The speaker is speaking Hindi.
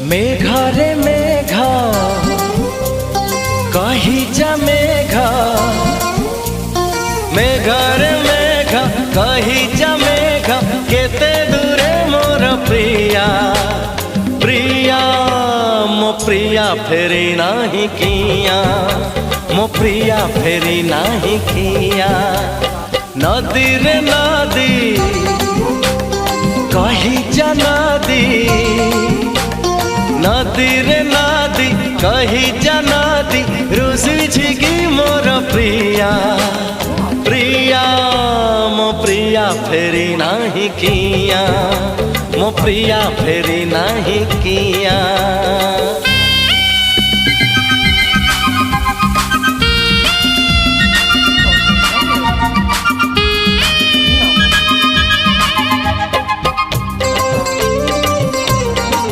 मेघा रे मेघा कही जा मेघा, मेघा रे मेघा कही जा मेघा, केते दूरे मोर प्रिया प्रिया मो प्रिया फेरी नाही किया, मो प्रिया फेरी नाही किया। नदी रे नदी कही जा नदी, नदी रे नदी कही जा नदी, रुसी छिगी मोर प्रिया प्रिया मो प्रिया फेरी नाही किया, मो प्रिया फेरी नाही किया।